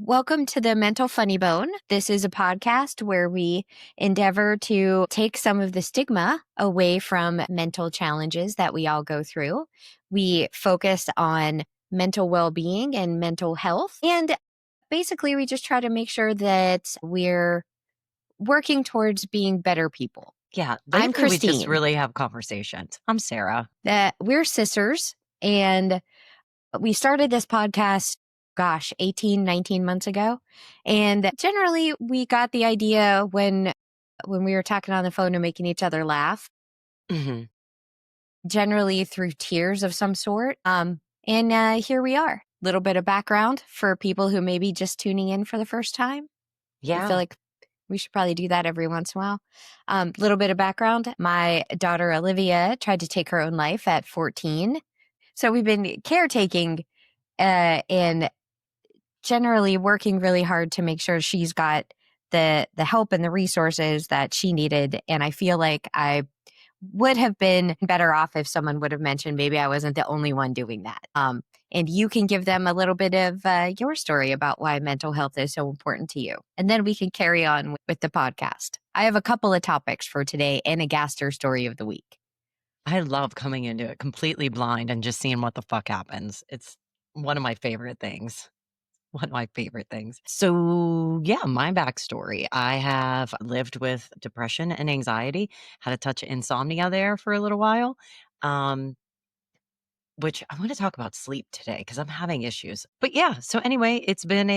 Welcome to the Mental Funny Bone. This is a podcast where we endeavor to take some of the stigma away from mental challenges that we all go through. We focus on mental well-being and mental health. And basically, we just try to make sure that we're working towards being better people. Yeah, I'm lately we just Christine. really have conversations. I'm Sarah. We're sisters, and we started this podcast, 18, 19 months ago. And generally we got the idea when we were talking on the phone and making each other laugh, hmm generally through tears of some sort. And here we are. Little bit of background for people who may be just tuning in for the first time. I feel Yeah, like we should probably do that every once in a while. Little bit of background. My daughter, Olivia, tried to take her own life at 14. So we've been caretaking and generally working really hard to make sure she's got the help and the resources that she needed. And I feel like I would have been better off if someone would have mentioned maybe I wasn't the only one doing that. And you can give them a little bit of your story about why mental health is so important to you. And then we can carry on with the podcast. I have a couple of topics for today and a Gaster story of the week. I love coming into it completely blind and just seeing what the fuck happens. It's one of my favorite things. One of my favorite things. So, yeah, my backstory. I have lived with depression and anxiety, had a touch of insomnia there for a little while. Um, which I want to talk about sleep today because I'm having issues. But yeah, so anyway, it's been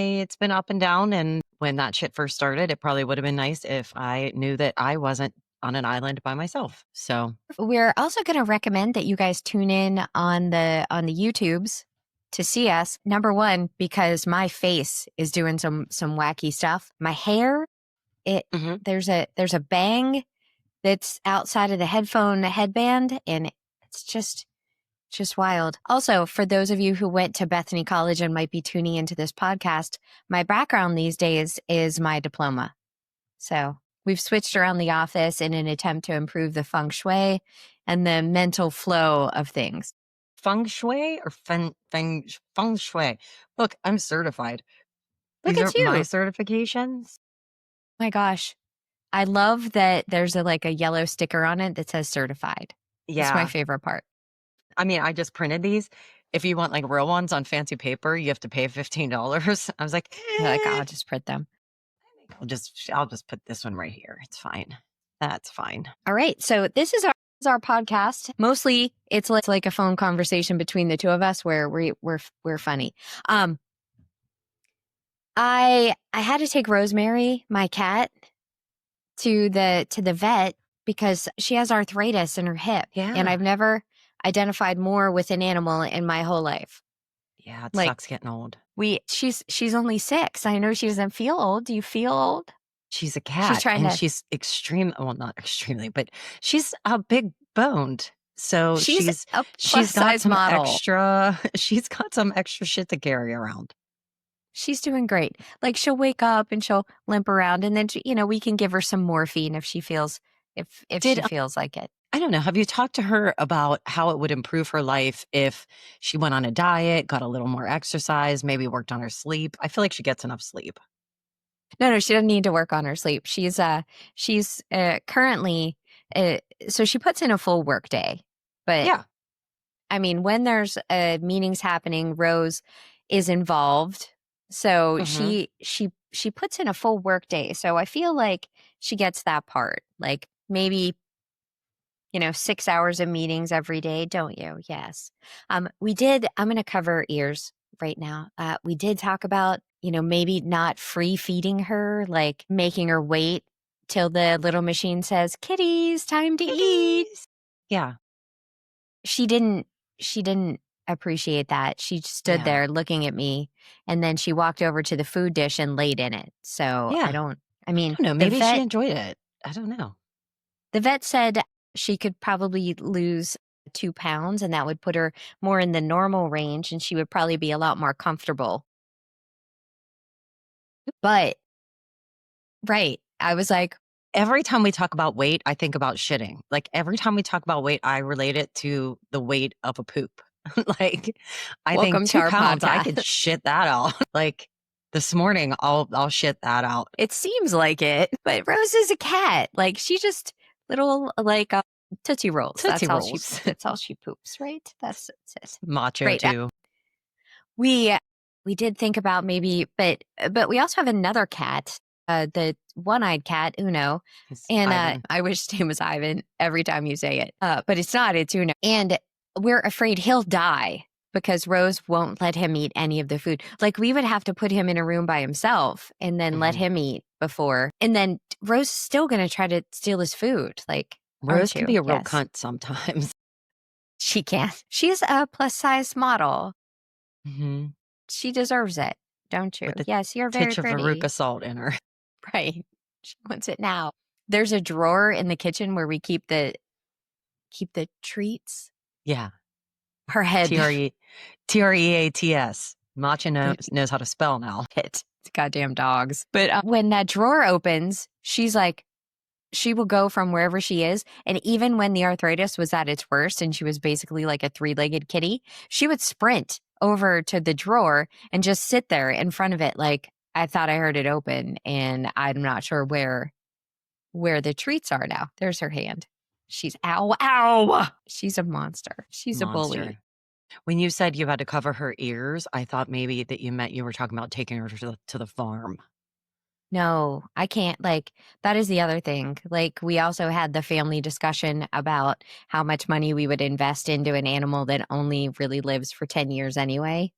up and down. And when that shit first started, it probably would have been nice if I knew that I wasn't on an island by myself. So We're also going to recommend that you guys tune in on the YouTubes to see us. Number one, because my face is doing some wacky stuff. My hair, it mhm. there's a bang that's outside of the headband, and it's just wild. Also, for those of you who went to Bethany College and might be tuning into this podcast, my background these days is my diploma. So we've switched around the office in an attempt to improve the feng shui and the mental flow of things. Feng shui or feng shui. Look, I'm certified. Look These are at my you. certifications. My gosh. I love that there's a yellow sticker on it that says certified. It's my Yeah. favorite part. I mean, I just printed these. If you want like real ones on fancy paper, you have to pay $15. I was like, You're like, I'll just print them. I'll just put this one right here. It's fine. That's fine. All right. So this is our podcast. Mostly it's like a phone conversation between the two of us where we're funny. I had to take Rosemary, my cat, to the vet because she has arthritis in her hip. And Yeah. I've never identified more with an animal in my whole life. Yeah, it Like sucks getting old. she's only 6. I know she doesn't feel old. Do you feel old? She's a She's cat trying and to she's well, not extremely, but she's a big boned. So she's a plus size model. She's got some extra shit to carry around. She's doing great. Like she'll wake up and she'll limp around, and then we can give her some morphine if she feels if Did she feels like it. I don't know, have you talked to her about how it would improve her life if she went on a diet, got a little more exercise, maybe worked on her sleep? I feel like she gets enough sleep. No, she doesn't need to work on her sleep. She's currently so she puts in a full work day, but Yeah. I mean when there's meetings happening, Rose is involved. So Mhm. she puts in a full work day. So I feel like she gets that part. Like maybe 6 hours of meetings every day, don't you? Yes. I'm going to cover ears right now. We did talk about, maybe not free feeding her, like making her wait till the little machine says, kitties, time to eat. Yeah. She didn't appreciate that. She stood Yeah. there looking at me, and then she walked over to the food dish and laid in it. So Yeah. I I mean, don't know, maybe she enjoyed it. I don't know. the vet said she could probably lose 2 pounds, and that would put her more in the normal range, and she would probably be a lot more comfortable. But right, I was like, Every time we talk about weight, I think about shitting. Like, every time we talk about weight, I relate it to the weight of a poop. Like, I think "Welcome to 2 our pounds, I could podcast." shit that out. Like, This morning, I'll shit that out. It seems like it, but Rose is a cat. Like she just little like Tootsie Rolls. Tootsie Rolls. That's all she poops, right? That's it. Macho Right. too. We we did think about maybe, but we also have another cat, the one-eyed cat, Uno, He's and Ivan. I wish his name was Ivan every time you say it, but it's not. It's Uno, and we're afraid he'll die because Rose won't let him eat any of the food. Like we would have to put him in a room by himself and then let Mhm. him eat before, and then Rose is still going to try to steal his food. Like, Rose aren't can you? be a real Yes, cunt sometimes. she can. She's a plus-size model. Mhm. She deserves it, don't you? With the Yes, you're very titch of pretty. Veruca salt in her. Right. She wants it now. There's a drawer in the kitchen where we keep the treats. Yeah. Her head T-R-E T-R-E-A-T-S. Matcha the knows how to spell now. pit. Goddamn dogs. But when that drawer opens, she's like, she will go from wherever she is. And even when the arthritis was at its worst and she was basically like a three-legged kitty, she would sprint over to the drawer and just sit there in front of it. Like, I thought I heard it open and I'm not sure where the treats are now. There's her hand. She's ow. She's a monster. She's a bully. Monster. When you said you had to cover her ears, I thought maybe that you meant you were talking about taking her to the farm. No, I can't. Like, that is the other thing. Like, we also had the family discussion about how much money we would invest into an animal that only really lives for 10 years anyway.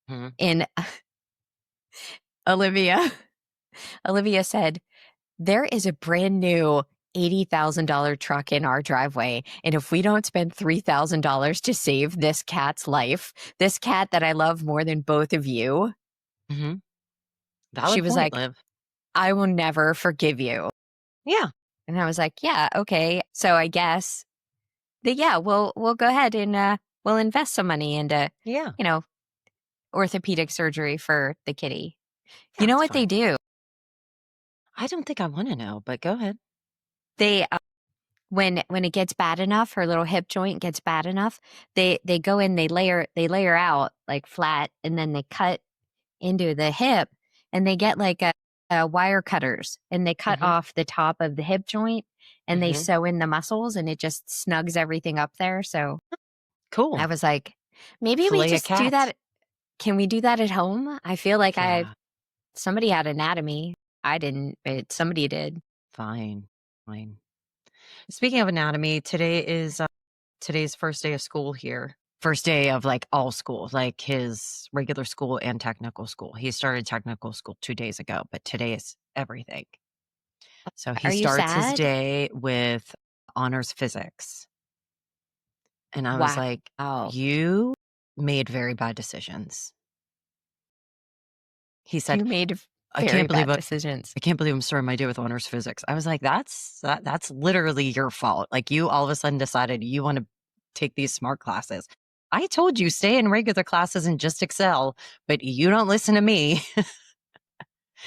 Mhm. And Olivia, Olivia said, there is a brand new $80,000 truck in our driveway. And if we don't spend $3,000 to save this cat's life, this cat that I love more than both of you, Mhm. she Valid was point, like, Liv. I will never forgive you. Yeah. And I was like, yeah, okay. So I guess that, yeah, we'll go ahead and we'll invest some money into, Yeah. you know, orthopedic surgery for the kitty. Yeah, You know it's what they fine. do? I don't think I wanna know, but go ahead. They when it gets bad enough, her little hip joint gets bad enough, they go in, they layer out like flat, and then they cut into the hip, and they get like a wire cutters, and they cut Mhm. off the top of the hip joint, and they Mhm. sew in the muscles, and it just snugs everything up there. So I Cool. was like, maybe we Fillet a just do cat. that. Can we do that at home? I feel like Yeah. somebody had anatomy. I didn't, but somebody did. Fine. Fine. Speaking of anatomy, today's first day of school here. First day of like all school, like his regular school and technical school. He started technical school 2 days ago, but today is everything. So he Are you starts his sad? day with honors physics. And I was like, Wow. "You made very bad decisions." He said, You made "I very can't believe bad it. decisions. I can't believe I'm starting my day with honors physics." I was like, that's literally your fault. Like you all of a sudden decided you want to take these smart classes. I told you stay in regular classes and just excel, but you don't listen to me.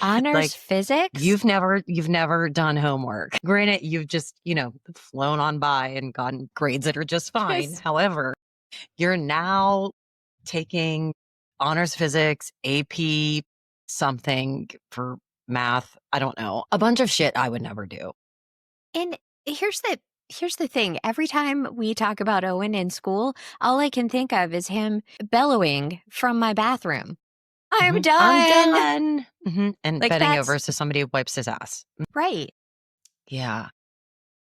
Honors Like physics? you've never done homework. Granted, you've just, flown on by and gotten grades that are just fine. Just However, you're now taking honors physics, AP something for math. I don't know. A bunch of shit I would never do. and here's the thing. Every time we talk about Owen in school, all I can think of is him bellowing from my bathroom. I'm Mhm. I'm done. done. And Like bending over that's so somebody wipes his ass. right. Yeah.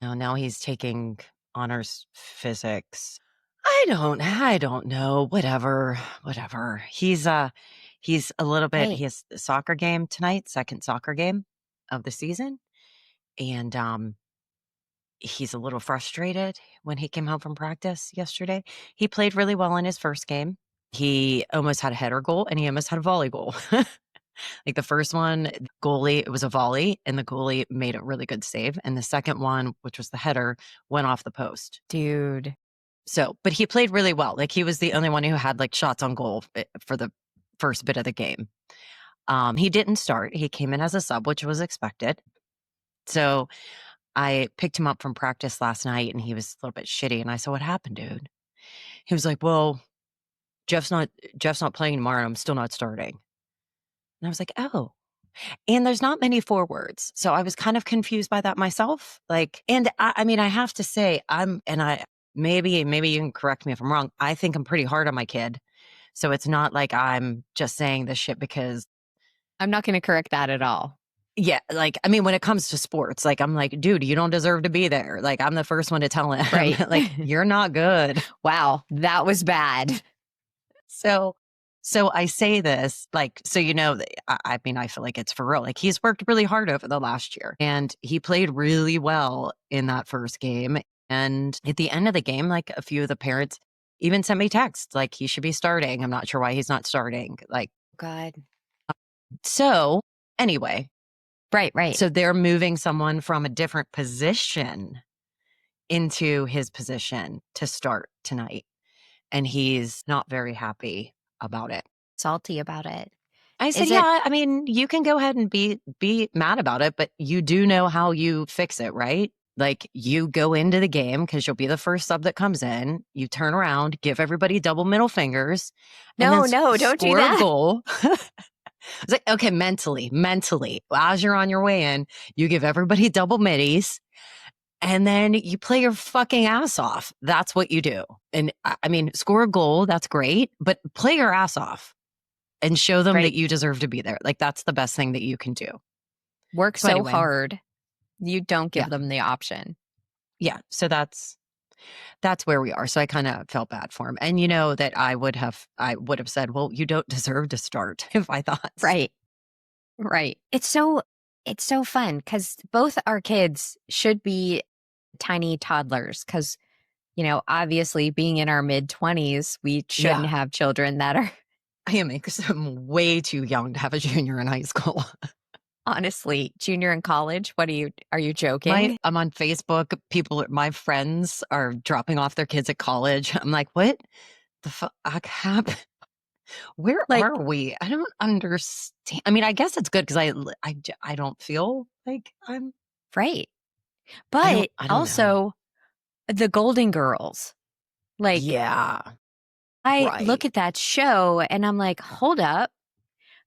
Now he's taking honors physics. I don't know. Whatever. He's a little bit Hey, he has a soccer game tonight, second soccer game of the season. And he's a little frustrated when he came home from practice yesterday. He played really well in his first game. He almost had a header goal and he almost had a volley goal. Like the first one, the goalie, it was a volley and the goalie made a really good save. And the second one, which was the header, went off the post. dude. So, but he played really well. Like he was the only one who had like shots on goal for the first bit of the game. He didn't start. He came in as a sub, which was expected. So I picked him up from practice last night and he was a little bit shitty. And I said, "What happened, dude?" He was like, "Well, Jeff's not playing tomorrow. I'm still not starting." And I was like, oh. And there's not many forwards. So I was kind of confused by that myself. Like, and I mean, I have to say, maybe you can correct me if I'm wrong. I think I'm pretty hard on my kid. So it's not like I'm just saying this shit because, I'm not going to correct that at all. yeah, like, I mean, when it comes to sports, like, I'm like, dude, you don't deserve to be there. Like, I'm the first one to tell him, Right. like, you're not good. Wow, that was bad. So, I say this, like, so I mean, I feel like it's for real. Like, he's worked really hard over the last year, and he played really well in that first game. And at the end of the game, like, a few of the parents even sent me texts, like, he should be starting. I'm not sure why he's not starting. Like, God. so anyway, Right. so they're moving someone from a different position into his position to start tonight. And he's not very happy about it. Salty about it. I said, Is it yeah, I mean, you can go ahead and be mad about it, but you do know how you fix it, right? Like, you go into the game because you'll be the first sub that comes in. You turn around, give everybody double middle fingers, and then no, don't do score a that. goal. It's like, okay, mentally, as you're on your way in, you give everybody double middies, and then you play your fucking ass off. That's what you do. And I mean, score a goal, that's great, but play your ass off and show them that Right. you deserve to be there. Like, that's the best thing that you can do. Work So so anyway, hard. You don't yeah. give them the option. Yeah. So that's where we are. So I kind of felt bad for him. And that I would have said, well, you don't deserve to start if I thought. Right. It's so fun because both our kids should be tiny toddlers because, obviously being in our mid-20s, we shouldn't Yeah. have children that are I am because I'm way too young to have a junior in high school. honestly junior in college. Are you joking? I'm on Facebook. My friends are dropping off their kids at college. I'm like, what the fuck happened? Where Like, are we? I don't understand. I mean, I guess it's good because I don't feel like right. But I don't know. also the Golden Girls. Like, Yeah. I Right. look at that show and I'm like, hold up.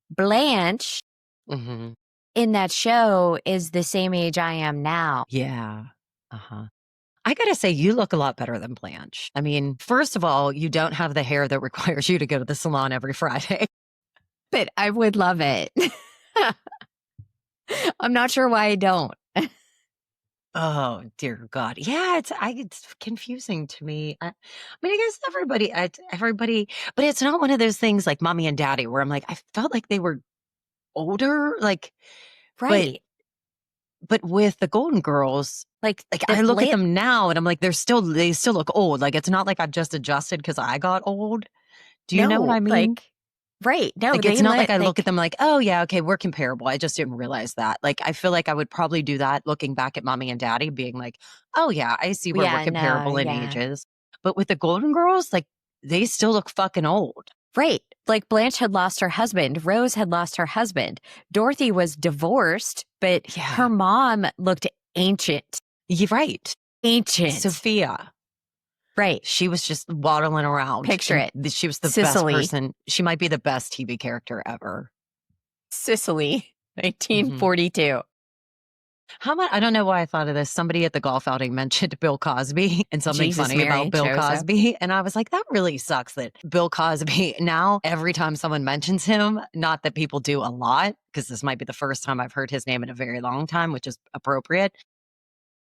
Blanche Hmm. in that show is the same age I am now. Yeah. Uh-huh. I gotta say, you look a lot better than Blanche. I mean, first of all, you don't have the hair that requires you to go to the salon every Friday. But I would love it. I'm not sure why I don't. Oh, dear God. Yeah, it's confusing to me. I mean, I guess everybody, but it's not one of those things like mommy and daddy where I'm like, I felt like they were older, like, but Right. with the Golden Girls, Like like, the I look at bland. them now and I'm like, they still look old. Like, it's not like I've just adjusted because I got old. Do you know what No, I mean? like, right. No, Like, it's they not like let, I look at like, them like, "Oh, yeah, okay, we're comparable." I just didn't realize that. Like, I feel like I would probably do that looking back at mommy and daddy being like, "Oh, yeah, I see where we're yeah, no, comparable in yeah. ages." But with the Golden Girls, like, they still look fucking old. Right. Like Blanche had lost her husband. Rose had lost her husband. Dorothy was divorced, but Yeah. her mom looked ancient. You're right. Ancient. Sophia, Right. she was just waddling around, Picture and it. she was the best Sicily. person. She might be the best TV character ever. Sicily. Mhm. 1942. How about I don't know why I thought of this. Somebody at the golf outing mentioned Bill Cosby and something Jesus, funny Mary, about and Bill Joseph. Cosby. And I was like, that really sucks that Bill Cosby, now every time someone mentions him, not that people do a lot, because this might be the first time I've heard his name in a very long time, which is appropriate.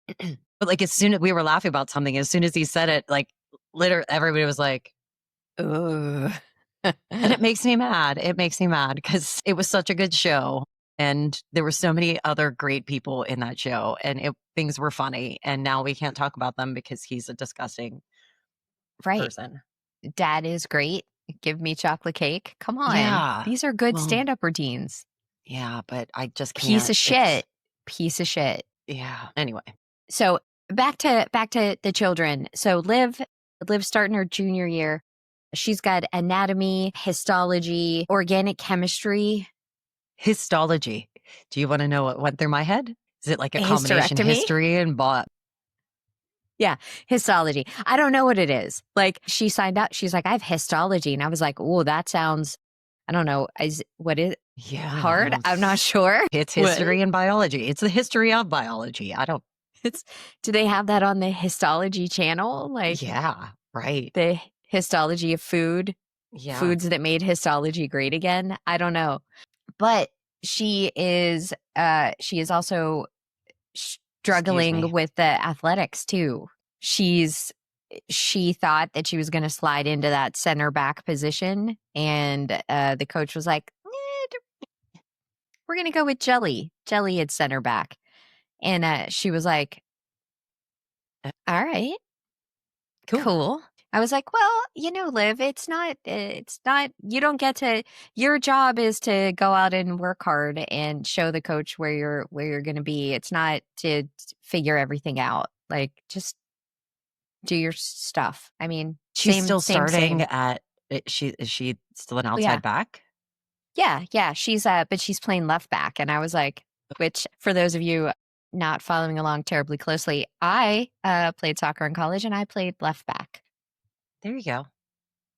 But like, as soon as we were laughing about something, as soon as he said it, like, literally everybody was like, Ugh. and it makes me mad. It makes me mad because it was such a good show. And there were so many other great people in that show, and things were funny. And now we can't talk about them because he's a disgusting Right. person. Dad is great. Give me chocolate cake. Come on. Yeah. These are good Well, stand up routines. yeah, but I just Piece can't. of shit. Piece of shit. Yeah. Anyway. So back to the children. So Liv starting her junior year. She's got anatomy, histology, organic chemistry, Histology. Do you want to know what went through my head? Is it like a a combination hysterectomy. history and bot? Yeah, histology. I don't know what it is. Like she signed up. She's like, I have histology, and I was like, oh, that sounds. I don't know. What is hard. Yeah. I'm not sure. It's What? history and biology. It's the history of biology. I don't It's do they have that on the histology channel? Like Yeah, right. the histology of food, Yeah. foods that made histology great again? I don't know. But she is also Excuse struggling me. with the athletics too. She thought that she was going to slide into that center back position, and the coach was like, "We're going to go with Jelly at center back." And she was like, Uh, "All right, cool. cool." I was like, "Well, Liv, it's not. You don't get to. Your job is to go out and work hard and show the coach where you're going to be. It's not to figure everything out. Like, just do your stuff. I mean, She's same, still same, starting same. at is she still an Yeah, outside back? yeah. But she's playing left back, and I was like, which for those of you not following along terribly closely, I played soccer in college, and I played left back There you go.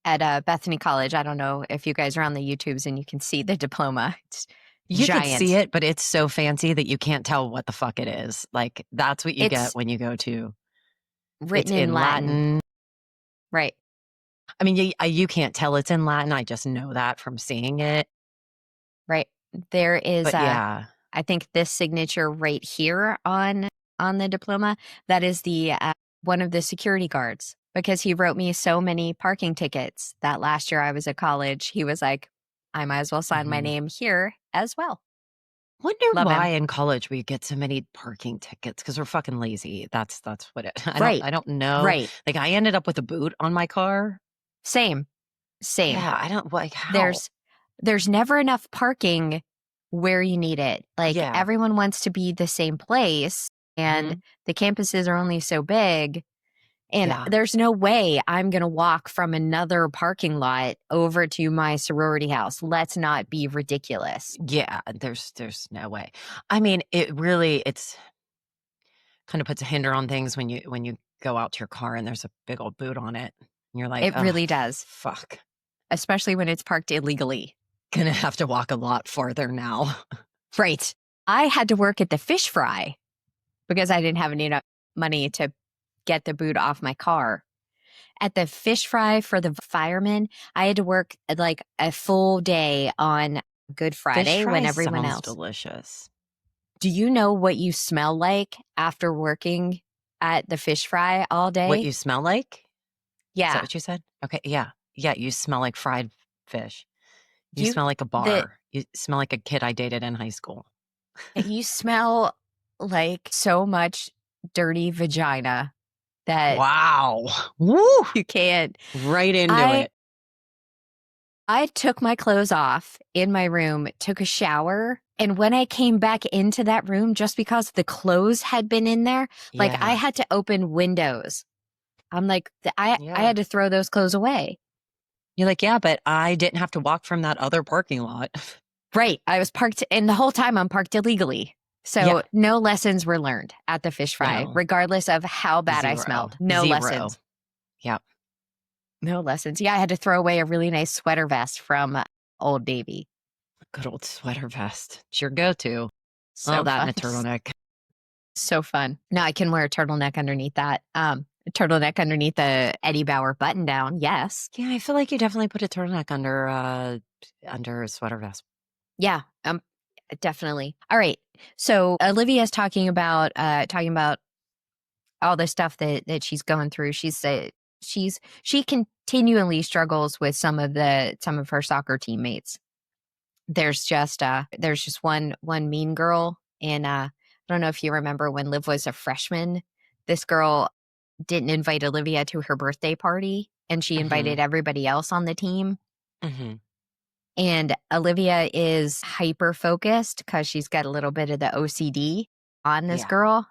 at Bethany College. I don't know if you guys are on the YouTubes and you can see the diploma. It's You could see giant. it, but it's so fancy that you can't tell what the fuck it is. Like, that's what you get It's when you go to it's written in in Latin, Latin. right? I mean, you can't tell it's in Latin. I just know that from seeing it. Right. There is But yeah. I think this signature right here on the diploma, that is the one of the security guards because he wrote me so many parking tickets that last year I was at college. He was like, I might as well sign my Mhm. name here as well. Wonder Love why him. in college we get so many parking tickets because we're fucking lazy. That's what it Right. I don't know. Right. Like, I ended up with a boot on my car. Same. Same. Yeah, I don't like how. There's there's never enough parking where you need it. Like Yeah. everyone wants to be the same place and Mhm. the campuses are only so big. And Yeah. there's no way I'm going to walk from another parking lot over to my sorority house. Let's not be ridiculous. Yeah, there's no way. I mean, it's kind of puts a hinder on things when you go out to your car and there's a big old boot on it. And you're like, It "Oh, really does, fuck. especially when it's parked illegally. Gonna have to walk a lot farther now." Right. I had to work at the fish fry because I didn't have enough money to get the boot off my car. At the fish fry for the firemen, I had to work like a full day on Good Fish Friday when fry everyone sounds else. delicious. Do you know what you smell like after working at the fish fry all What day? you smell like? Is that Yeah. what you said? Okay, yeah. Yeah, you smell like fried fish. You You smell like a the bar. You smell like a kid I dated in high school. you smell like so much dirty vagina that Wow. Woo! you can't. Right into I it. I took my clothes off in my room, took a shower, and when I came back into that room just because the clothes had been in there, like I Yeah. had to open windows. I'm like I Yeah. had to throw those clothes away. You're like, "Yeah, but I didn't have to walk from that other parking lot." Right. I was parked, and the whole time I'm parked illegally. Yeah. So no lessons were learned at the fish fry, No. regardless of how bad I 0. smelled. No 0. lessons. Yep. No lessons. Yeah, I had to throw away a really nice sweater vest from Old Navy. Good old sweater vest. It's your go-to. Oh, So that fun. and a turtleneck. So fun. Now I can wear a turtleneck underneath that. A turtleneck underneath the Eddie Bauer button down. Yes. Yeah, I feel like you definitely put a turtleneck under a sweater vest. Yeah. Definitely. All right. So Olivia's talking about all the stuff that she's going through. She continually struggles with some of her soccer teammates. There's just one mean girl, and I don't know if you remember when Liv was a freshman. This girl didn't invite Olivia to her birthday party, and she invited Mhm. everybody else on the team. Mhm. And Olivia is hyper focused because she's got a little bit of the OCD on this Yeah. girl.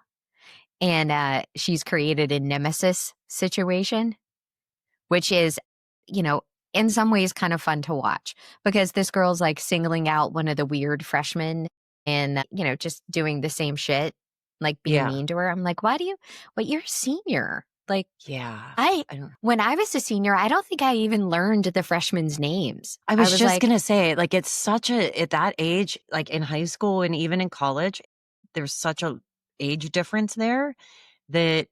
And she's created a nemesis situation, which is, you know, in some ways kind of fun to watch because this girl's like singling out one of the weird freshmen and, just doing the same shit, like being Yeah. mean to her. I'm like, but you're a senior. Like, Yeah. I I don't when I was a senior, I don't think I even learned the freshmen's names. I I was was just like, gonna say, like, it's such a at that age, like, in high school and even in college, there's such a age difference there that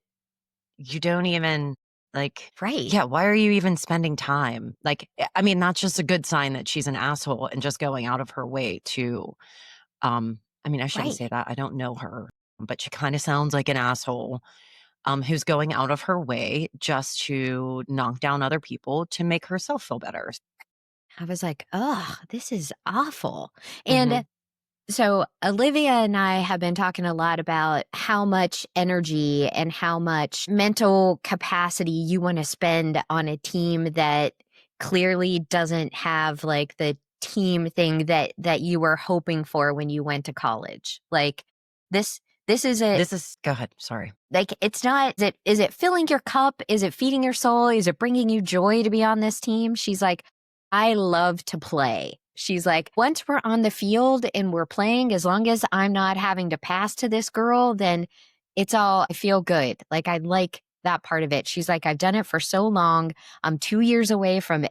you don't even like right, yeah, why are you even spending time? Like, I mean, that's just a good sign that she's an asshole and just going out of her way to, I mean, I shouldn't right. say that, I don't know her, but she kinda sounds like an asshole, who's going out of her way just to knock down other people to make herself feel better. I was like, "Ugh, this is awful." And Mhm. so Olivia and I have been talking a lot about how much energy and how much mental capacity you want to spend on a team that clearly doesn't have like the team thing that you were hoping for when you went to college. Like this is a This is go ahead, sorry. like it's not is it filling your cup? Is it feeding your soul? Is it bringing you joy to be on this team? She's like, I love to play. She's like, once we're on the field and we're playing, as long as I'm not having to pass to this girl, then it's all I feel good. Like I like that part of it. She's like, I've done it for so long. I'm 2 years away from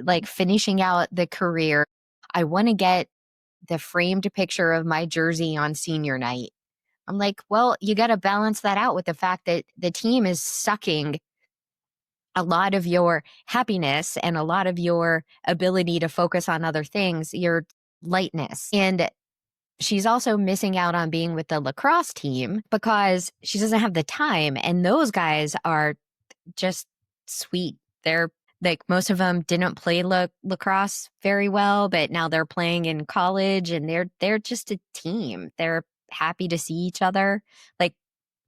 like finishing out the career. I want to get the framed picture of my jersey on senior night. I'm like, well, you got to balance that out with the fact that the team is sucking a lot of your happiness and a lot of your ability to focus on other things, your lightness. And she's also missing out on being with the lacrosse team because she doesn't have the time. And those guys are just sweet. They're like most of them didn't play lacrosse very well, but now they're playing in college and they're just a team. They're happy to see each other. Like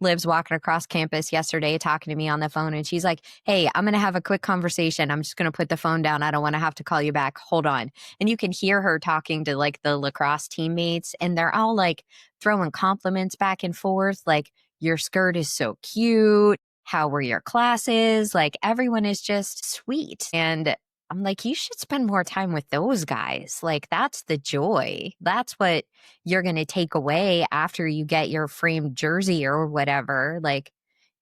Liv's walking across campus yesterday talking to me on the phone and she's like, "Hey, I'm going to have a quick conversation. I'm just going to put the phone down. I don't want to have to call you back. Hold on." And you can hear her talking to like the lacrosse teammates and they're all like throwing compliments back and forth like your skirt is so cute. How were your classes? Like everyone is just sweet. And I'm like, you should spend more time with those guys. Like that's the joy. That's what you're going to take away after you get your framed jersey or whatever. Like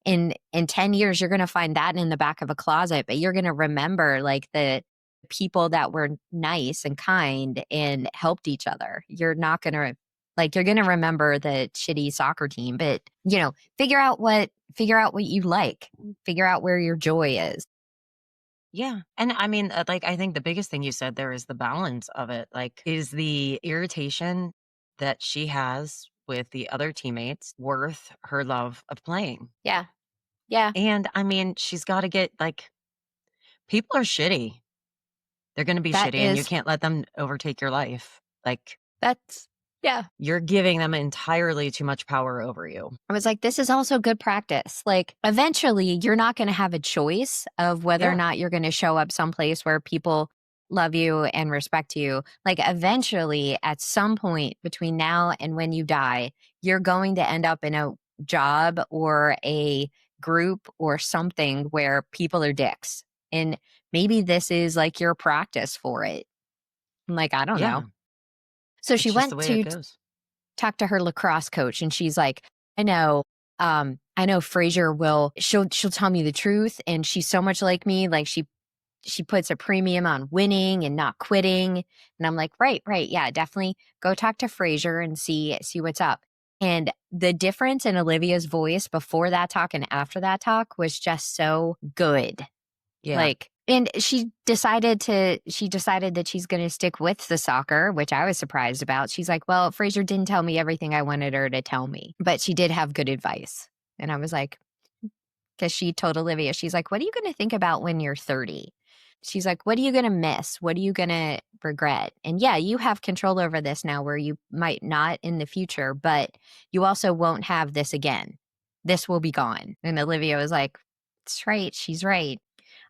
in 10 years you're going to find that in the back of a closet, but you're going to remember like the people that were nice and kind and helped each other. You're not going to like you're going to remember the shitty soccer team, but figure out what you like. Figure out where your joy is. Yeah, and I mean, like, I think the biggest thing you said there is the balance of it, like, is the irritation that she has with the other teammates worth her love of playing? Yeah. Yeah. And, I mean, she's gotta get like, people are shitty. They're gonna be That shitty, and you is can't let them overtake your life. Like, that's yeah. you're giving them entirely too much power over you. I was like, this is also good practice. Like, eventually, you're not going to have a choice of whether or Yeah, not you're going to show up someplace where people love you and respect you. Like, eventually, at some point between now and when you die, you're going to end up in a job or a group or something where people are dicks. And maybe this is like your practice for it. I'm like, I don't know. yeah, So she it's just the went way it to goes. talk to her lacrosse coach and she's like, I know Frazier will she'll tell me the truth and she's so much like me. Like she puts a premium on winning and not quitting. And I'm like, right, right. Yeah, definitely go talk to Frazier and see what's up. And the difference in Olivia's voice before that talk and after that talk was just so good. Yeah, Like, and she decided that she's going to stick with the soccer, which I was surprised about. She's like, well, Fraser didn't tell me everything I wanted her to tell me, but she did have good advice. And I was like, because she told Olivia, she's like, what are you going to think about when you're 30? She's like, what are you going to miss? What are you going to regret? And yeah, you have control over this now where you might not in the future, but you also won't have this again. This will be gone. And Olivia was like, that's right. She's right.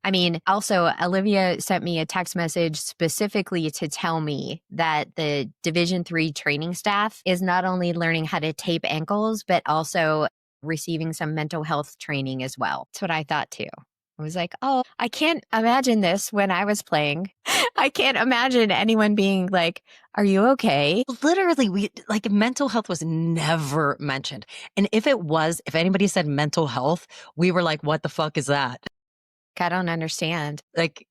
I mean, also, Olivia sent me a text message specifically to tell me that the Division 3 training staff is not only learning how to tape ankles, but also receiving some mental health training as well. That's what I thought too. I was like, oh, I can't imagine this when I was playing. I can't imagine anyone being like, are you okay? Literally, we like mental health was never mentioned. And if it was, if anybody said mental health, we were like, what the fuck is that? I don't understand. Like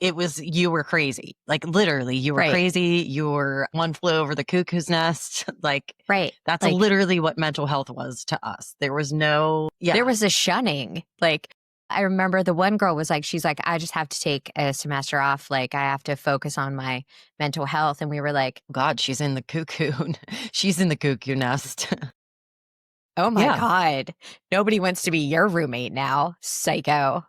it was, you were crazy. Like literally, you were Right. crazy. You were one flew over the cuckoo's nest. Like Right. that's Like literally what mental health was to us. There was no, there yeah, was a shunning. Like I remember the one girl was like, she's like, I just have to take a semester off. Like I have to focus on my mental health. And we were like, God, she's in the cuckoo. She's in the cuckoo nest. oh my Yeah. God, nobody wants to be your roommate now, psycho.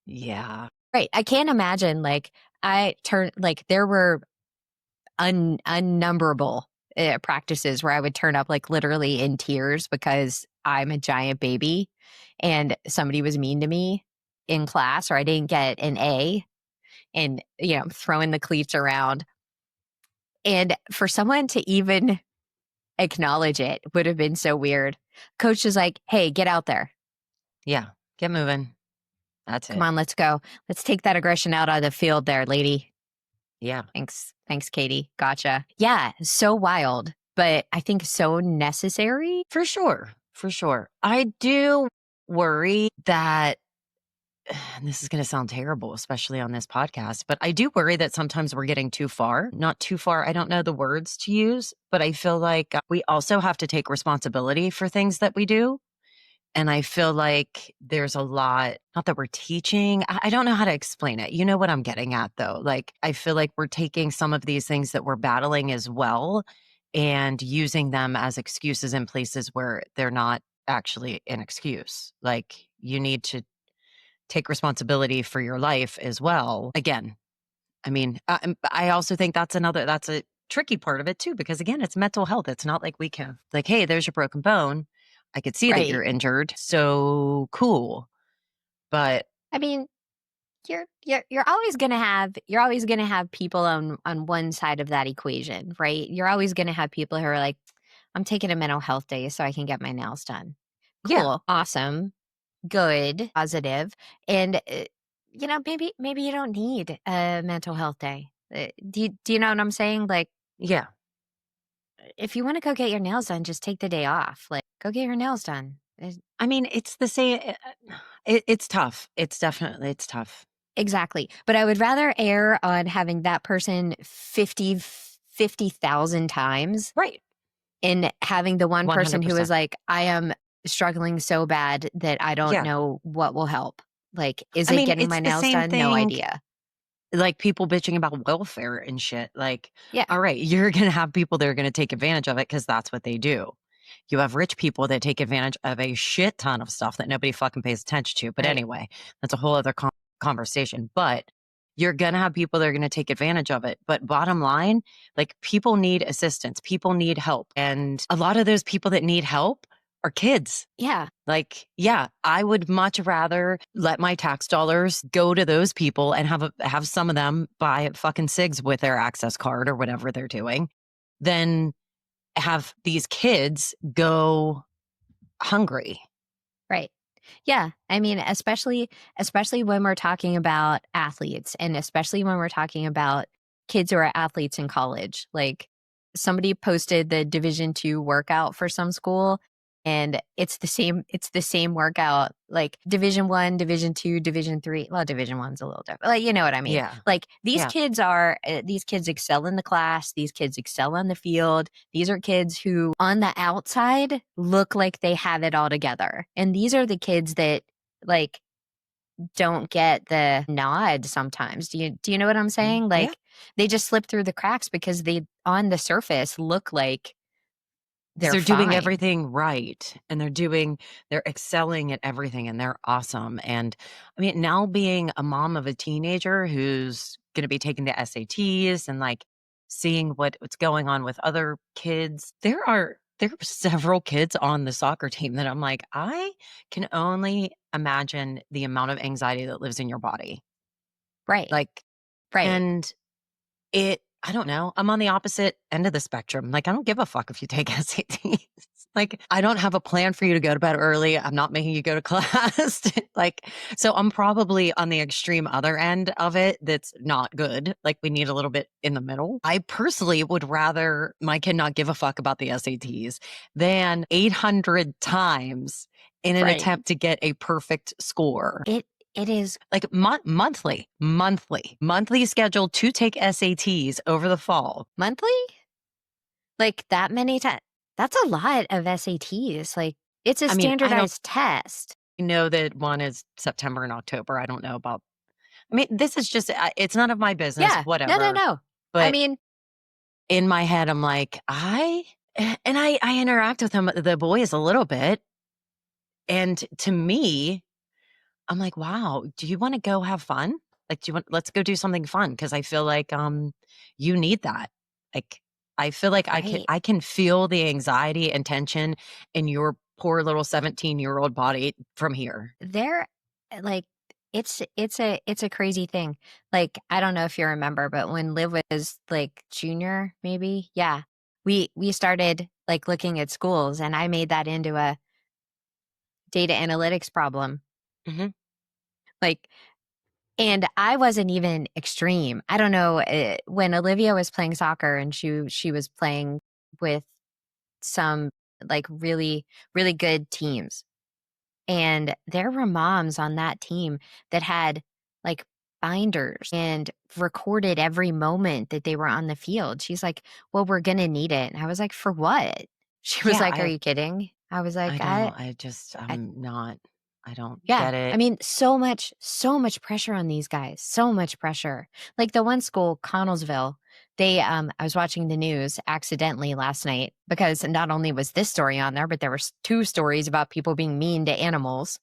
Yeah. Right. I can't imagine like I turned like there were unnumberable practices where I would turn up like literally in tears because I'm a giant baby and somebody was mean to me in class or I didn't get an A and, you know, throwing the cleats around. And for someone to even acknowledge it would have been so weird. Coach is like, hey, get out there. Yeah. Get moving. That's Come it. on, let's go. Let's take that aggression out on the field there, lady. Yeah. Thanks. Thanks, Katie. Gotcha. Yeah, so wild, but I think so necessary. For sure. For sure. I do worry that, and this is going to sound terrible, especially on this podcast, but I do worry that sometimes we're getting too far. Not too far. I don't know the words to use, but I feel like we also have to take responsibility for things that we do. And I feel like there's a lot, not that we're teaching, I don't know how to explain it. You know what I'm getting at though. Like, I feel like we're taking some of these things that we're battling as well and using them as excuses in places where they're not actually an excuse. Like, you need to take responsibility for your life as well. Again, I mean, I also think that's a tricky part of it too, because again, it's mental health. It's not like we can, like, hey, there's your broken bone. I could see that Right. you're injured. So cool. But I mean, you're always gonna have people on one side of that equation, right? You're always gonna have people who are like, I'm taking a mental health day so I can get my nails done. yeah, Cool, awesome, good, positive, and you know, maybe you don't need a mental health day. Do you know what I'm saying? Like, yeah. if you want to go get your nails done, just take the day off. Like, go get your nails done. I mean, it's the same. It's tough. It's tough. Exactly. But I would rather err on having that person 50,000 times Right. in having the one person who is 100%. like, I am struggling so bad that I don't Yeah. know what will help. Like, is I it mean, getting it's my the nails same done? No thing. idea. Like people bitching about welfare and shit. Like, Yeah. all right, you're going to have people that are going to take advantage of it because that's what they do. You have rich people that take advantage of a shit ton of stuff that nobody fucking pays attention to. But Right. anyway, that's a whole other conversation. But you're going to have people that are going to take advantage of it. But bottom line, like people need assistance, people need help. And a lot of those people that need help are kids. Yeah. Like, yeah, I would much rather let my tax dollars go to those people and have some of them buy fucking cigs with their access card or whatever they're doing than have these kids go hungry. Right. Yeah. I mean, especially when we're talking about athletes and especially when we're talking about kids who are athletes in college. Like somebody posted the Division 2 workout for some school and it's the same workout like Division 1, Division 2, Division 3. Well, Division 1's a little different. Like you know what I mean? Yeah. Like Yeah. these kids excel in the class, these kids excel on the field. These are kids who on the outside look like they have it all together. And these are the kids that like don't get the nod sometimes. Do you know what I'm saying? Yeah. Like they just slip through the cracks because they on the surface look like 'Cause they're they're doing fine. everything right, and they're excelling at everything, and they're awesome, and, I mean, now being a mom of a teenager who's gonna be taking the SATs and, like, seeing what's going on with other kids, there are several kids on the soccer team that I'm like, "I can only imagine the amount of anxiety that lives in your body." Right. Like, Right. and I don't know, I'm on the opposite end of the spectrum, like, I don't give a fuck if you take SATs. Like, I don't have a plan for you to go to bed early. I'm not making you go to class. Like, so I'm probably on the extreme other end of it. That's not good. Like, we need a little bit in the middle. I personally would rather my kid not give a fuck about the SATs than 800 times in an Right. attempt to get a perfect score. It is Like monthly schedule to take SATs over the fall. monthly? Like that many times? That's a lot of SATs. Like it's a I mean, I don't standardized test. know that one is September and October. I don't know about, I mean, this is just, it's none of my business, Yeah. No, no, whatever. no. I But mean, in my head, I'm like, and I interact with him, the boys a little bit. And to me, I'm like, wow, do you want to go have fun? Like, let's go do something fun. Cause I feel like, you need that. Like, I feel like right. I can feel the anxiety and tension in your poor little 17-year-old body from here. They're like it's a crazy thing. Like I don't know if you remember, but when Liv was like junior, maybe, yeah, we started like looking at schools, and I made that into a data analytics problem. Mhm. Like, and I wasn't even extreme. I don't know, when Olivia was playing soccer and she was playing with some like really good teams. And there were moms on that team that had like binders and recorded every moment that they were on the field. She's like, "Well, we're gonna need it." And I was like, "For what?" She was Yeah, like, "Are you kidding?" I was like, I don't. I I'm not. I don't yeah. get I it. mean, so much pressure on these guys. So much pressure. Like the one school, Connellsville, they I was watching the news accidentally last night because not only was this story on there, but there were two stories about people being mean to animals.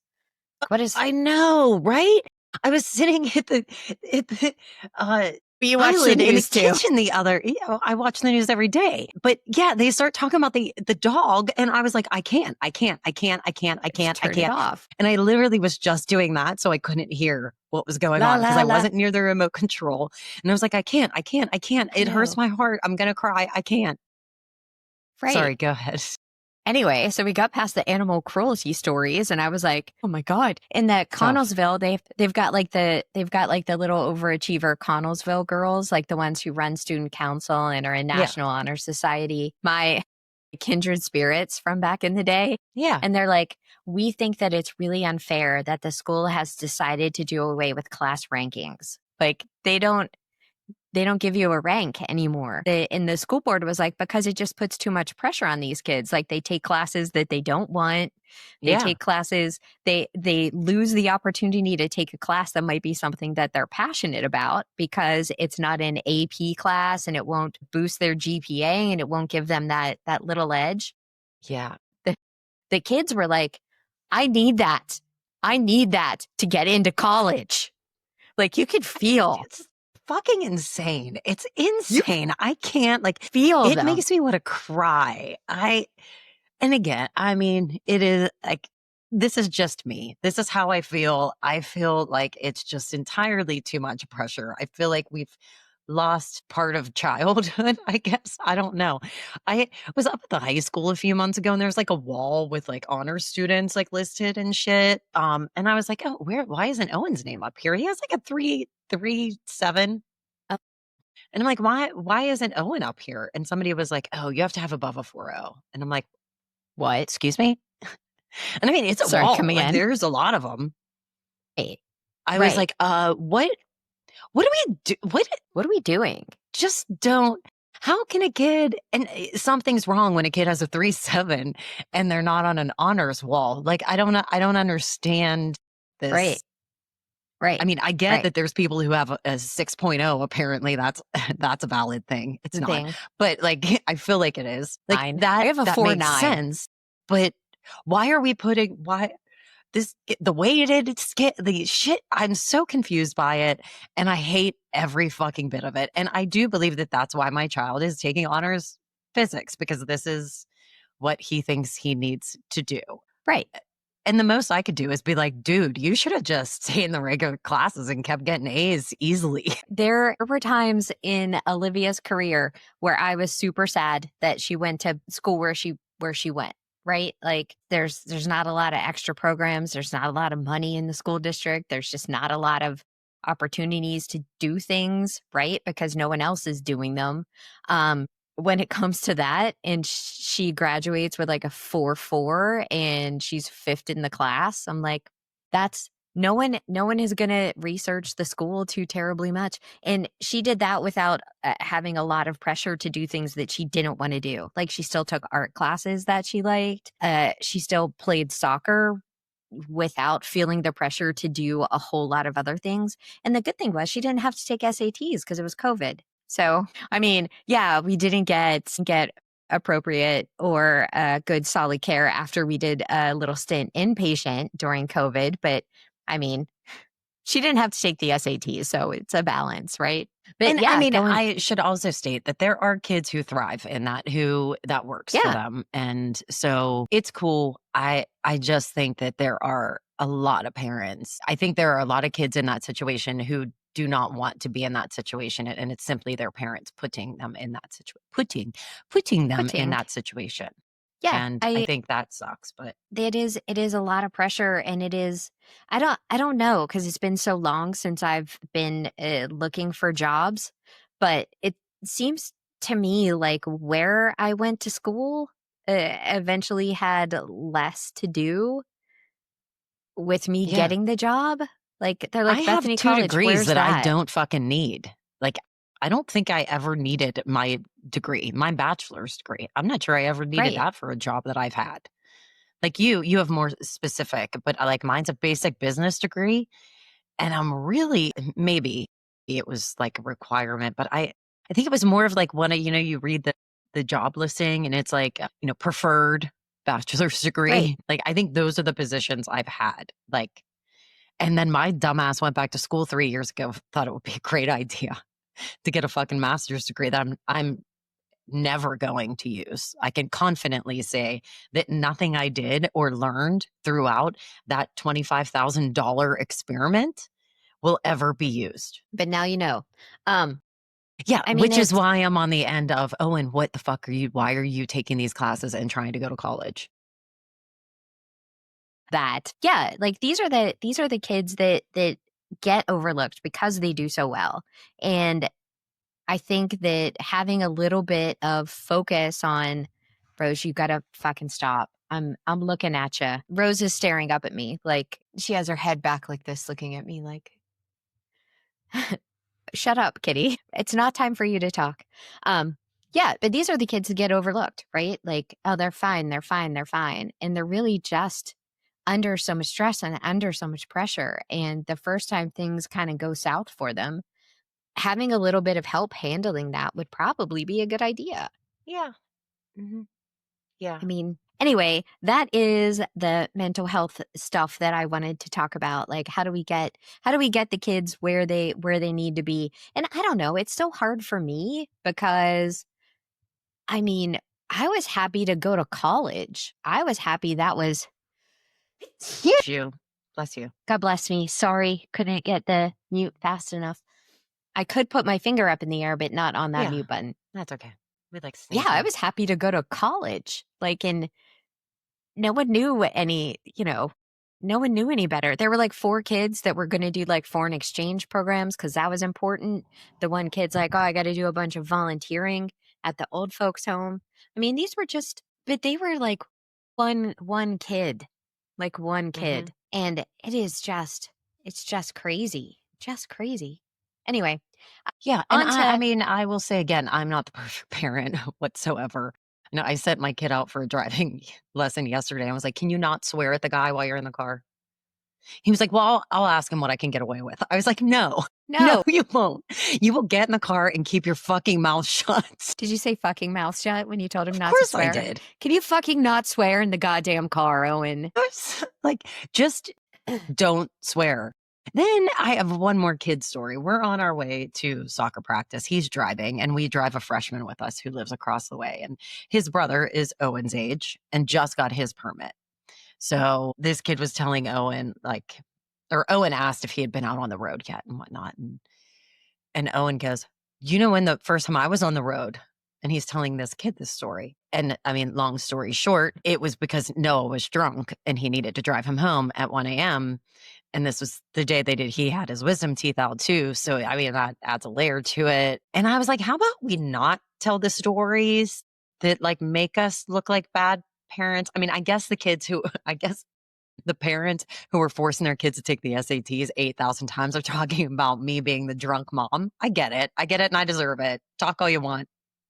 What is I know, right? I was sitting at the uh you watch the island in the news too? kitchen the other, I watch the news every day. But yeah, they start talking about the dog and I was like, I Just can't, I turn it can't. off. And I literally was just doing that so I couldn't hear what was going La on because la I la. wasn't near the remote control. And I was like, I can't. I It hurts know. my heart. I'm gonna cry. I can't. Right. Sorry, go ahead. Anyway, so we got past the animal cruelty stories, and I was like, "Oh my god!" In that Tough. Connellsville, they've got like the little overachiever Connellsville girls, like the ones who run student council and are in Yeah. National Honor Society. My kindred spirits from back in the day, Yeah. and they're like, "We think that it's really unfair that the school has decided to do away with class rankings. Like they don't give you a rank anymore." And the school board was like, because it just puts too much pressure on these kids. Like they take classes that they don't want. They Yeah. take classes, they lose the opportunity to take a class that might be something that they're passionate about because it's not an AP class and it won't boost their GPA and it won't give them that little edge. Yeah. The, the kids were like, I need that. I need that to get into college. Like you could feel It's fucking insane. It's you insane. I can't like feel it them. makes me want to cry. And again, I mean, it is like this is just me. This is how I feel. I feel like it's just entirely too much pressure. I feel like we've lost part of childhood, I guess. I don't know. I was up at the high school a few months ago and there's like a wall with like honor students like listed and shit. And I was like, oh, why isn't Owen's name up here? He has like a 3.37. And I'm like, why isn't Owen up here? And somebody was like, oh, you have to have above a 4.0. And I'm like, what? Excuse me? And I mean, it's a Sorry, wall. come Like again. there's a lot of them. Right. I was Right. like, what do we do? What are we doing? Just don't. How can a kid, and something's wrong when a kid has a 3.7 and they're not on an honors wall. Like, I don't understand Right. this. I Right. mean, I get Right. that there's people who have a 6.0. Apparently that's, that's a valid thing. It's The not, thing. but like, I feel like it is like 9. I that, have a that makes 4.9. sense. But why this the weighted the shit, I'm so confused by it and I hate every fucking bit of it. And I do believe that that's why my child is taking honors physics because this is what he thinks he needs to do. Right. And the most I could do is be like, dude, you should have just stayed in the regular classes and kept getting A's easily. There were times in Olivia's career where I was super sad that she went to school where she went. right? Like there's not a lot of extra programs, there's not a lot of money in the school district, there's just not a lot of opportunities to do things, right? Because no one else is doing them. When it comes to that and she graduates with like a 4.4 and she's fifth in the class, I'm like, that's no one is going to research the school too terribly much. And she did that without having a lot of pressure to do things that she didn't want to do. Like she still took art classes that she liked. She still played soccer without feeling the pressure to do a whole lot of other things. And the good thing was she didn't have to take SATs because it was COVID. So, I mean, yeah, we didn't get appropriate or good solid care after we did a little stint inpatient during COVID, but I mean, she didn't have to take the SATs, so it's a balance, right? But And I yeah, mean, going I should also state that there are kids who thrive in that, who that works for yeah, them. And so it's cool. I just think that there are a lot of parents. I think there are a lot of kids in that situation who do not want to be in that situation. And it's simply their parents putting them in that situation, putting them in putting that situation. yeah, And I think that sucks. But it is a lot of pressure and it is I don't know because it's been so long since I've been looking for jobs, but it seems to me like where I went to school eventually had less to do with me yeah, getting the job. Like they're I like have Bethany 2 College, degrees where's that I that? don't fucking need. Like, I don't think I ever needed my degree, my bachelor's degree. I'm not sure I ever needed Right. that for a job that I've had. Like you have more specific, but, like, mine's a basic business degree, and I'm really maybe it was, like, a requirement, but I think it was more of, like, when you read the job listing and it's like, preferred bachelor's Right. degree. Like, I think those are the positions I've had, like, and then my dumbass went back to school 3 years ago, thought it would be a great idea to get a fucking master's degree that I'm never going to use. I can confidently say that nothing I did or learned throughout that $25,000 experiment will ever be used. But now you know. Um, Yeah, I mean, which is it's why I'm on the end of, "Oh, and what the fuck why are you taking these classes and trying to go to college?" that. Yeah, like these are the kids that get overlooked because they do so well. And I think that having a little bit of focus on Rose, you gotta fucking stop. I'm looking at you. Rose is staring up at me, like she has her head back like this, looking at me like, "Shut up, kitty. It's not time for you to talk." Um, yeah, but these are the kids that get overlooked, right? Like, oh, they're fine, they're fine, they're fine, and they're really just under so much stress and under so much pressure. And the first time things kind of go south for them, having a little bit of help handling that would probably be a good idea. Yeah. Mhm. I Yeah. mean, anyway, that is the mental health stuff that I wanted to talk about. Like how do we get the kids where they need to be? And I don't know, it's so hard for me because I mean, I was happy to go to college. I was happy that was huge. Bless you. Bless you. God bless me. Sorry, couldn't get the mute fast enough. I could put my finger up in the air, but not on that Yeah, mute button. that's okay. We like Yeah, I sneezing. was happy to go to college. Like, and no one knew no one knew any better. There were like four kids that were going to do like foreign exchange programs because that was important. The one kid's like, oh, I got to do a bunch of volunteering at the old folks' home. I mean, these were just, but they were like one kid, like one kid, Mhm. and it's just crazy, just crazy. Anyway, Yeah, and on I to mean, I will say again, I'm not the perfect parent whatsoever. I sent my kid out for a driving lesson yesterday. I was like, "Can you not swear at the guy while you're in the car?" He was like, "Well, I'll ask him what I can get away with." I was like, "No, no, no. you won't. You will get in the car and keep your fucking mouth shut." Did you say fucking mouth shut when you told him Of not to course I swear? did. Can you fucking not swear in the goddamn car, Owen? I was like, just don't swear. Then I have one more kid story. We're on our way to soccer practice. He's driving, and we drive a freshman with us who lives across the way. And his brother is Owen's age and just got his permit. So this kid was telling Owen, like, or Owen asked if he had been out on the road yet and whatnot. And Owen goes, when the first time I was on the road? And he's telling this kid this story. And I mean, long story short, it was because Noah was drunk and he needed to drive him home at 1 a.m. And this was the day he had his wisdom teeth out too. So, I mean, that adds a layer to it. And I was like, how about we not tell the stories that like make us look like bad parents? I mean, I guess I guess the parents who were forcing their kids to take the SATs 8,000 times are talking about me being the drunk mom. I get it. I get it and I deserve it. Talk all you want.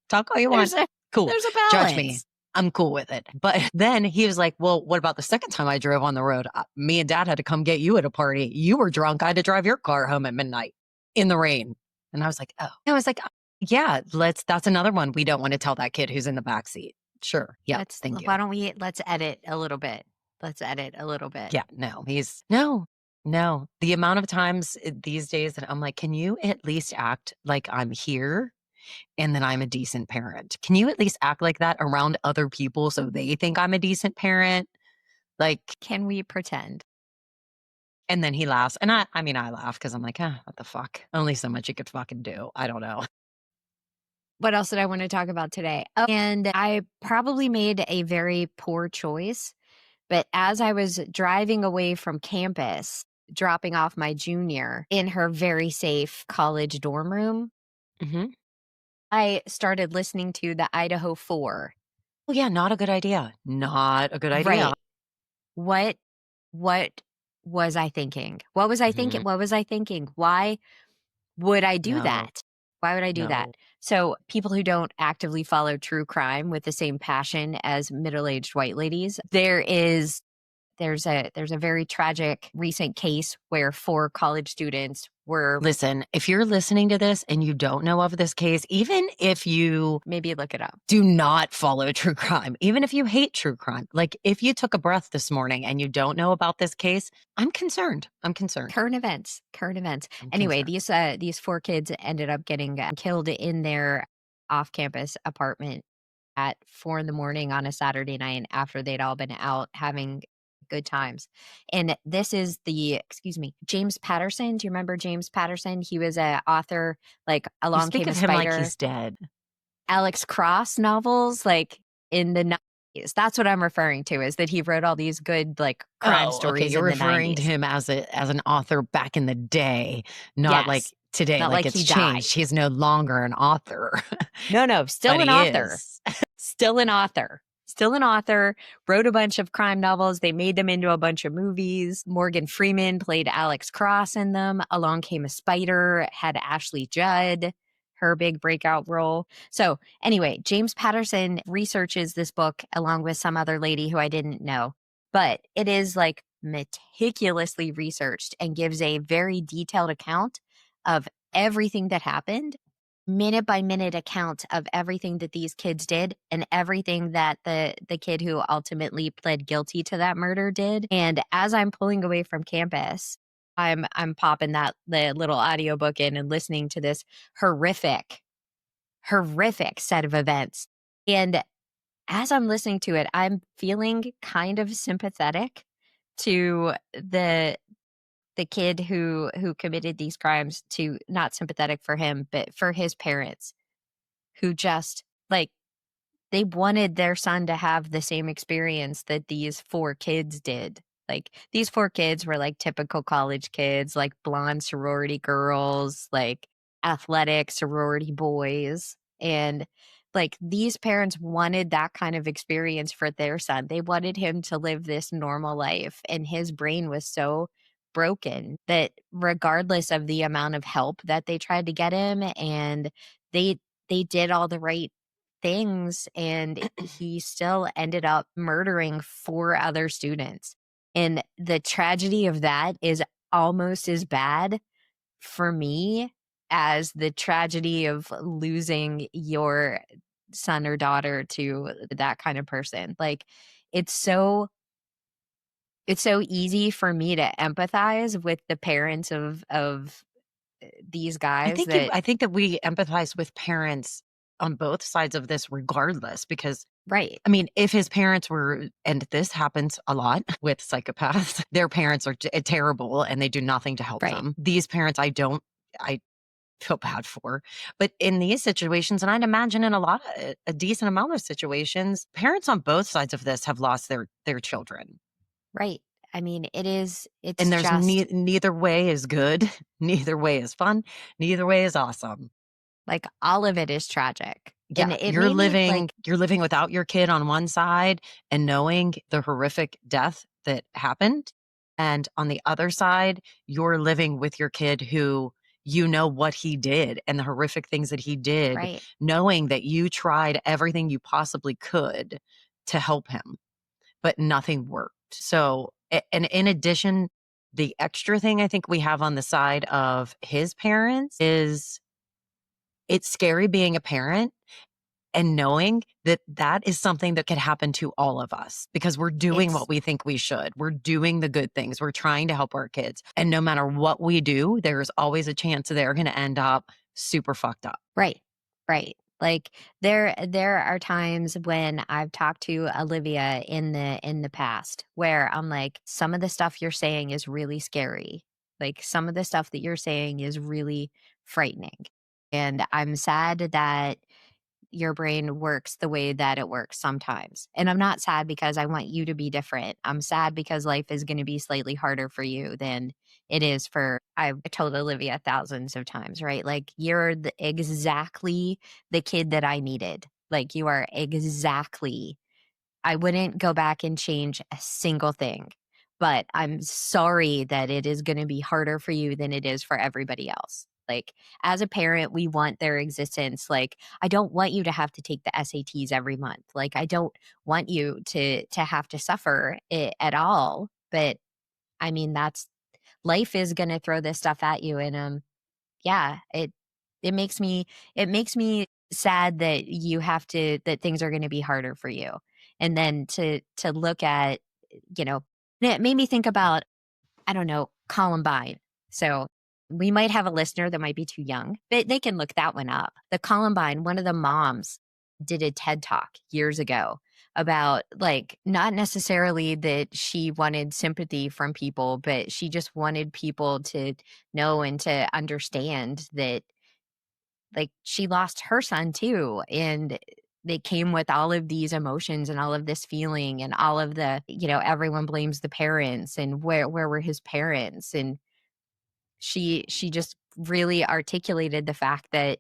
Talk all you There's want. a Cool. there's a Judge me. balance. I'm cool with it. But then he was like, well, what about the second time I drove on the road? Me and dad had to come get you at a party. You were drunk. I had to drive your car home at midnight in the rain. And I was like, oh, I was like, yeah, that's another one. We don't want to tell that kid who's in the back seat. Sure. Yeah. Thank you. Let's edit a little bit. Let's edit a little bit. Yeah, no. The amount of times these days that I'm like, can you at least act like I'm here and that I'm a decent parent? Can you at least act like that around other people so they think I'm a decent parent? Like, Can we pretend? and then he laughs. And I mean, I laugh because I'm like, what the fuck? Only so much you could fucking do. I don't know. What else did I want to talk about today? Oh, and I probably made a very poor choice, but as I was driving away from campus, dropping off my junior in her very safe college dorm room, Hmm. I started listening to the Idaho 4. Oh, yeah, not a good idea. Not a good idea. Right. What what was I thinking? What was I thinking? Mhm. What was I thinking? Why would I do No, that? Why would I do that? no. So, people who don't actively follow true crime with the same passion as middle-aged white ladies, there's a very tragic recent case where 4 college students were Listen, if you're listening to this and you don't know of this case, even if you maybe look it up. do not follow true crime, even if you hate true crime, like if you took a breath this morning and you don't know about this case, I'm concerned. I'm concerned. Current events, current events. I'm Anyway, concerned. these 4 kids ended up getting killed in their off-campus apartment at 4 in the morning on a Saturday night after they'd all been out having good times. And this is excuse me, James Patterson. Do you remember James Patterson? He was a author, like You Along speak Came a of him like Spider, he's dead. Alex Cross novels, like in the 90s. That's what I'm referring to, is that he wrote all these good like crime Oh, okay. stories You're in the referring to 90s. him as an author back in the day, not like Yes. today. Not Like like it's he died. changed. He's no longer an author, No, but still an he author. is. Still an author. Still an author, wrote a bunch of crime novels. They made them into a bunch of movies. Morgan Freeman played Alex Cross in them. Along Came a Spider had Ashley Judd, her big breakout role. So, anyway, James Patterson researches this book along with some other lady who I didn't know, but it is like meticulously researched and gives a very detailed account of everything that happened, minute by minute account of everything that these kids did and everything that the kid who ultimately pled guilty to that murder did. And as I'm pulling away from campus, I'm popping the little audiobook in and listening to this horrific set of events. And as I'm listening to it, I'm feeling kind of sympathetic to the kid who committed these crimes, to not sympathetic for him, but for his parents who just like they wanted their son to have the same experience that these 4 kids did. Like these 4 kids were like typical college kids, like blonde sorority girls, like athletic sorority boys. And like these parents wanted that kind of experience for their son. They wanted him to live this normal life. And his brain was so broken that regardless of the amount of help that they tried to get him, and they they did all the right things, and he still ended up murdering 4 other students. And the tragedy of that is almost as bad for me as the tragedy of losing your son or daughter to that kind of person. Like it's so it's so easy for me to empathize with the parents of these guys that I think that we empathize with parents on both sides of this regardless, because right. I mean, if his parents were, and this happens a lot with psychopaths, their parents are terrible and they do nothing to help Right. them. These parents, I feel bad for. But in these situations, and I'd imagine in a decent amount of situations, parents on both sides of this have lost their children. Right. I mean, it's And there's just neither way is good, neither way is fun, neither way is awesome. like all of it is tragic. And Yeah, it made me like, you're living without your kid on one side and knowing the horrific death that happened, and on the other side, you're living with your kid who you know what he did and the horrific things that he did, right, knowing that you tried everything you possibly could to help him, but nothing worked. So, and in addition, the extra thing I think we have on the side of his parents is it's scary being a parent and knowing that that is something that could happen to all of us because we're doing it's what we think we should. We're doing the good things. We're trying to help our kids. And no matter what we do, there's always a chance they're going to end up super fucked up. right, right. Like there are times when I've talked to Olivia in the past where I'm like, some of the stuff you're saying is really scary. Like some of the stuff that you're saying is really frightening. And I'm sad that your brain works the way that it works sometimes. And I'm not sad because I want you to be different. I'm sad because life is going to be slightly harder for you than it is for I've told Olivia thousands of times, right? Like you're exactly the kid that I needed. Like you are exactly I wouldn't go back and change a single thing. But I'm sorry that it is going to be harder for you than it is for everybody else. Like as a parent, we want their existence. Like I don't want you to have to take the SATs every month. Like I don't want you to have to suffer it at all. But I mean, that's life is going to throw this stuff at you and yeah, it makes me it makes me sad that you have to that things are gonna be harder for you. And then to look at, you know, it made me think about, I don't know, Columbine. So we might have a listener that might be too young, but they can look that one up. The Columbine, one of the moms did a TED talk years ago about like not necessarily that she wanted sympathy from people, but she just wanted people to know and to understand that like she lost her son too. And they came with all of these emotions and all of this feeling and all of the, everyone blames the parents and where were his parents? And she just really articulated the fact that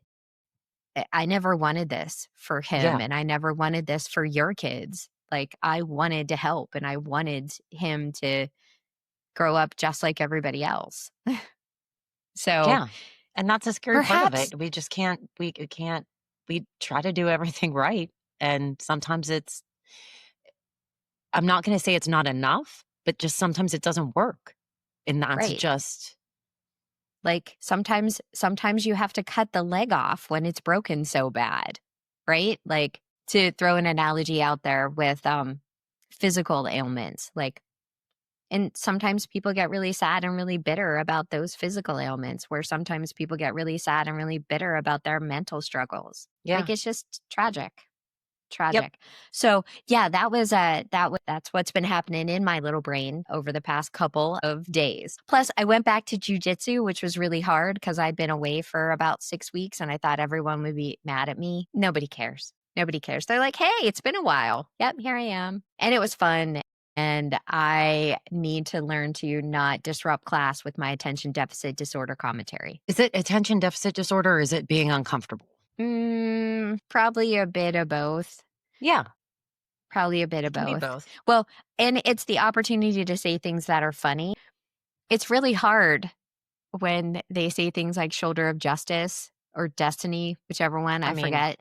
I never wanted this for him Yeah. and I never wanted this for your kids. Like I wanted to help and I wanted him to grow up just like everybody else. So Yeah. And that's a scary part of perhaps it. We just can't, we try to do everything right. And sometimes I'm not going to say it's not enough, but just sometimes it doesn't work. And that's right. just, Like sometimes you have to cut the leg off when it's broken so bad, right? Like to throw an analogy out there with physical ailments, like and sometimes people get really sad and really bitter about those physical ailments where sometimes people get really sad and really bitter about their mental struggles. yeah. Like it's just tragic. Yep. Tragic. So, yeah, that's what's been happening in my little brain over the past couple of days. Plus, I went back to jujitsu, which was really hard because I'd been away for about 6 weeks and I thought everyone would be mad at me. Nobody cares. Nobody cares. They're like, "Hey, it's been a while." Yep, here I am. And it was fun. And I need to learn to not disrupt class with my attention deficit disorder commentary. Is it attention deficit disorder or is it being uncomfortable? Probably a bit of both. Yeah, Probably a bit of it can be both. both. Well, and it's the opportunity to say things that are funny. It's really hard when they say things like shoulder of justice or destiny, whichever one, I I mean, forget.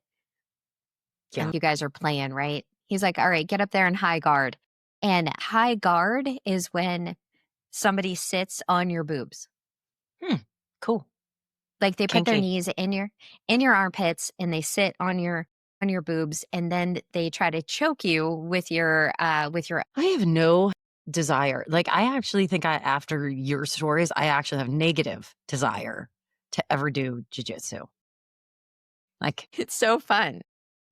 yeah. And you guys are playing, right? He's like, "All right, get up there in high guard." And high guard is when somebody sits on your boobs. Hmm. Cool. Like they put their Kinky. knees in your armpits and they sit on your boobs and then they try to choke you with your I have no desire. Like, I actually think after your stories, I actually have negative desire to ever do jujitsu. Like, it's so fun.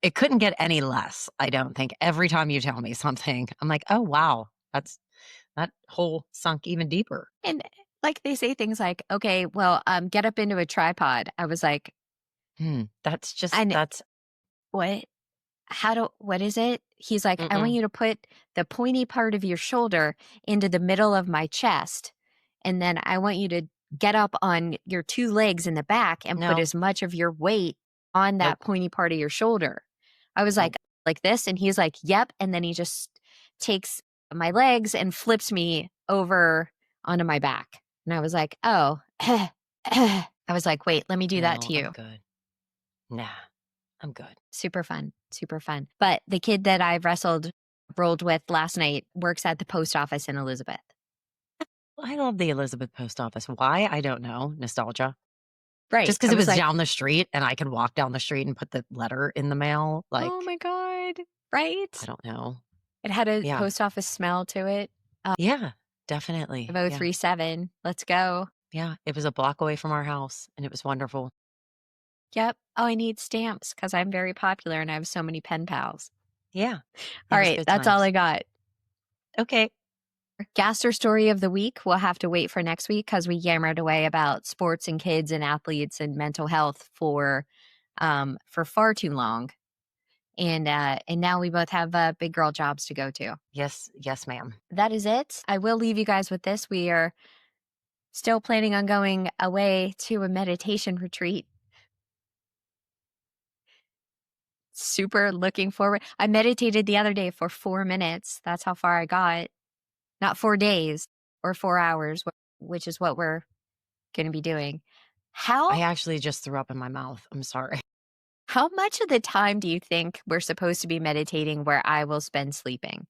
it couldn't get any less, I don't think. Every time you tell me something, I'm like, oh, wow, that hole sunk even deeper. And Like they say things like, okay, well, get up into a tripod. I was like, That's just I that's what? What is it? He's like, I want mm-mm. you to put the pointy part of your shoulder into the middle of my chest. And then I want you to get up on your two legs in the back and put No, as much of your weight on nope, that pointy part of your shoulder. I was nope. like this. And he's like, yep. And then he just takes my legs and flips me over onto my back. And I was like, oh, I was like, wait, let me do that No, to I'm you. good. Nah, I'm good. Super fun, super fun. But the kid that I rolled with last night works at the post office in Elizabeth. I love the Elizabeth post office. Why? I don't know. Nostalgia. Right. Just because I it was was like, down the street and I could walk down the street and put the letter in the mail. oh Like, my God. I Right. don't know. It had a Yeah. post office smell to it. Yeah, definitely. Yeah. 5037. Let's go. Yeah. It was a block away from our house and it was wonderful. Yep. Oh, I need stamps because I'm very popular and I have so many pen pals. Yeah. All It was right. good That's all I times. got. Okay. Gaster story of the week. We'll have to wait for next week because we yammered away about sports and kids and athletes and mental health for far too long. And now we both have big girl jobs to go to. Yes. Yes, ma'am. That is it. I will leave you guys with this. We are still planning on going away to a meditation retreat. Super looking forward. I meditated the other day for 4 minutes. That's how far I got. Not 4 days or 4 hours, which is what we're going to be doing. I How actually just threw up in my mouth. I'm sorry. how much of the time do you think we're supposed to be meditating where I will spend sleeping?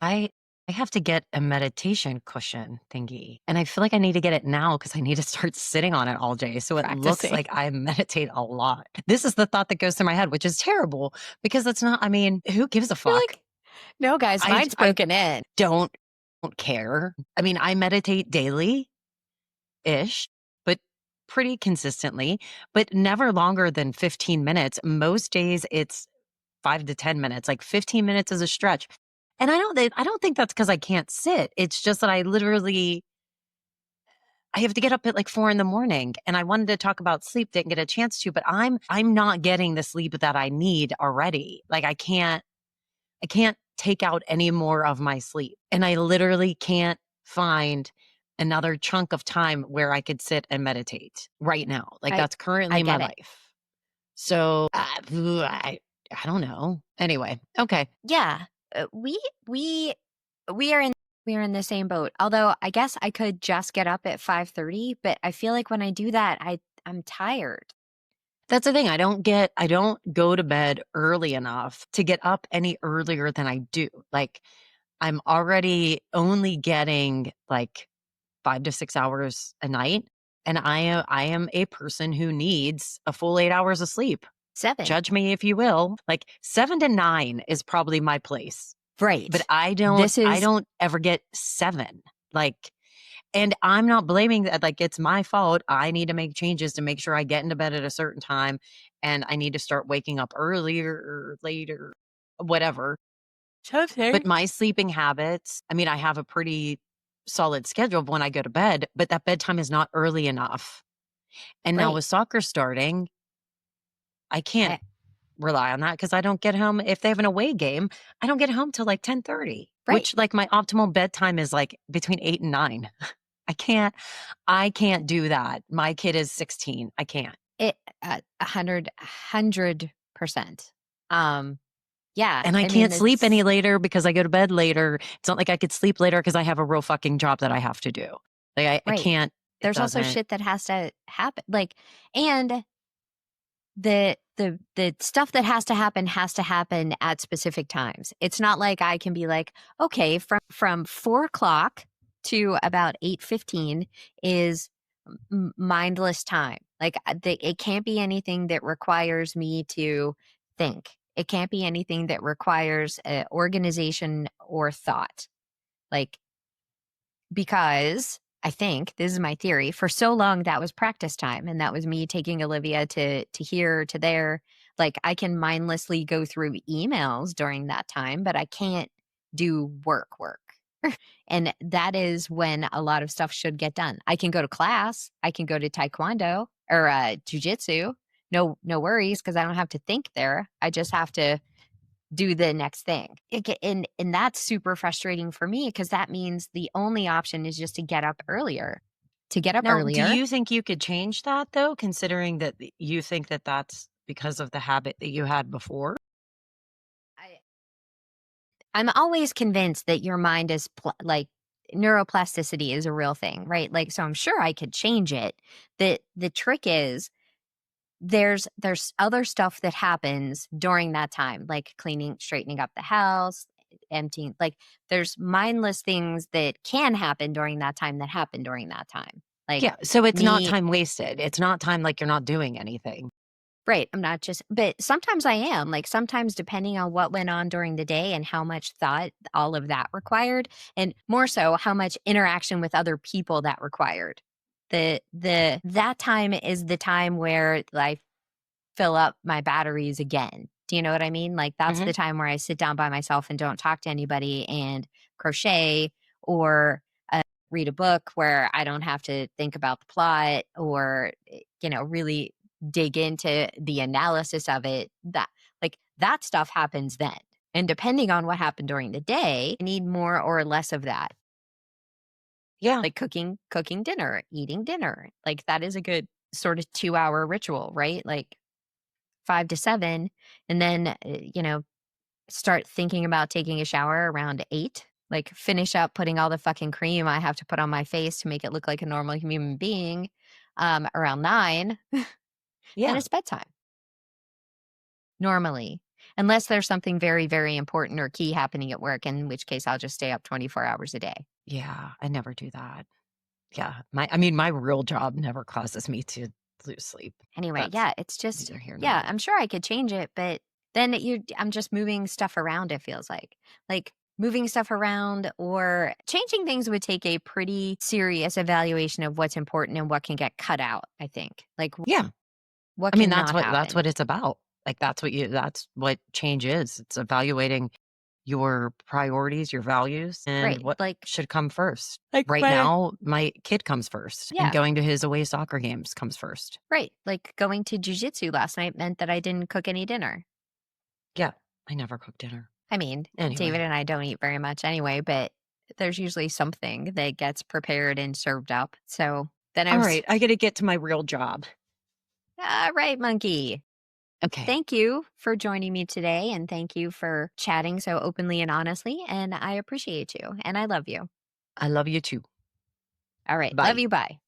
I I have to get a meditation cushion thingy, and I feel like I need to get it now because I need to start sitting on it all day, so it looks Practicing. like I meditate a lot. This is the thought that goes through my head, which is terrible because it's not I mean, who gives a You're fuck? like, no, guys, mine's I broken in. don't care. I mean, I meditate daily-ish, but pretty consistently, but never longer than 15 minutes. Most days, it's 5 to 10 minutes, like 15 minutes is a stretch. And I don't think that's because I can't sit. It's just that I have to get up at like 4 in the morning and I wanted to talk about sleep, didn't get a chance to, but I'm not getting the sleep that I need already. Like I can't take out any more of my sleep. And I literally can't find another chunk of time where I could sit and meditate right now. Like I that's I currently my get it. life. So I don't know. Anyway, okay. Yeah. We we are in we are in the same boat. Although I guess I could just get up at 5:30, but I feel like when I do that, I'm tired. That's the thing. I don't go to bed early enough to get up any earlier than I do. Like I'm already only getting like 5 to 6 hours a night and I am a person who needs a full 8 hours of sleep. 7. Judge me if you will. Like 7 to 9 is probably my place. But Right. I This is don't ever get 7. Like and I'm not blaming that, like, it's my fault. I need to make changes to make sure I get into bed at a certain time, and I need to start waking up earlier or later, whatever. something. But my sleeping habits, I mean, I have a pretty solid schedule of when I go to bed, but that bedtime is not early enough. And now Right. with soccer starting, I can't I rely on that because I don't get home if they have an away game, I don't get home till like 10:30, right. which like my optimal bedtime is like between 8 and 9. I can't I can't do that. My kid is 16. I can't. It 100%. Um yeah, And I I mean can't sleep any it's later because I go to bed later. It's not like I could sleep later because I have a real fucking job that I have to do. Like I right. can't it There's also doesn't shit that has to happen. Like and the stuff that has to happen at specific times. It's not like I can be like, okay, from 4 o'clock to about 8:15 is mindless time. Like it can't be anything that requires me to think. It can't be anything that requires organization or thought. Like because I think this is my theory. For so long, that was practice time, and that was me taking Olivia to here to there. Like I can mindlessly go through emails during that time, but I can't do work. And that is when a lot of stuff should get done. I can go to class, I can go to taekwondo or jujitsu. No worries because I don't have to think there. I just have to do the next thing. And that's super frustrating for me because that means the only option is just to get up earlier. To get up Now, do earlier, you think you could change that though, considering that you think that that's because of the habit that you had before? I I'm always convinced that your mind is like neuroplasticity is a real thing, right? Like, so I'm sure I could change it. The trick is there's other stuff that happens during that time, like cleaning, straightening up the house, emptying. Like, there's mindless things that can happen during that time that happen during that time. Like Yeah, so it's not me, time wasted. It's not time like you're not doing anything. right, I'm not just but sometimes I am, like, sometimes depending on what went on during the day and how much thought all of that required, and more so, how much interaction with other people that required. That time is the time where I fill up my batteries again. Do you know what I mean? Like, that's the Mhm. time where I sit down by myself and don't talk to anybody and crochet or, read a book where I don't have to think about the plot or, really dig into the analysis of it. That stuff happens then. And depending on what happened during the day, I need more or less of that. Yeah, Like cooking dinner, eating dinner. Like, that is a good sort of 2-hour ritual, right? Like, 5 to 7, and then, start thinking about taking a shower around 8, like, finish up putting all the fucking cream I have to put on my face to make it look like a normal human being, around 9, then yeah, it's bedtime, normally, unless there's something very, very important or key happening at work, in which case I'll just stay up 24 hours a day. yeah, I never do that. Yeah, my real job never causes me to lose sleep. Anyway, That's yeah, it's just neither here nor yeah, there. I'm sure I could change it, but then I'm just moving stuff around, it feels like. Like, moving stuff around or changing things would take a pretty serious evaluation of what's important and what can get cut out, I think. Like, Yeah, what I mean, can not that's happen. what it's about. Like, that's what change is. It's evaluating your priorities, your values, and Right. what should come first. Like Right my now, my kid comes first, and yeah, going to his away soccer games comes first. right. Like, going to jujitsu last night meant that I didn't cook any dinner. Yeah, I never cook dinner. I mean, David Anyway. and I don't eat very much anyway, but there's usually something that gets prepared and served up. So then I was, Alright, I gotta get to my real job. all right, monkey. Okay. Thank you for joining me today, and thank you for chatting so openly and honestly, and I appreciate you, and I love you. I love you too. All right. Love Bye. you. Bye.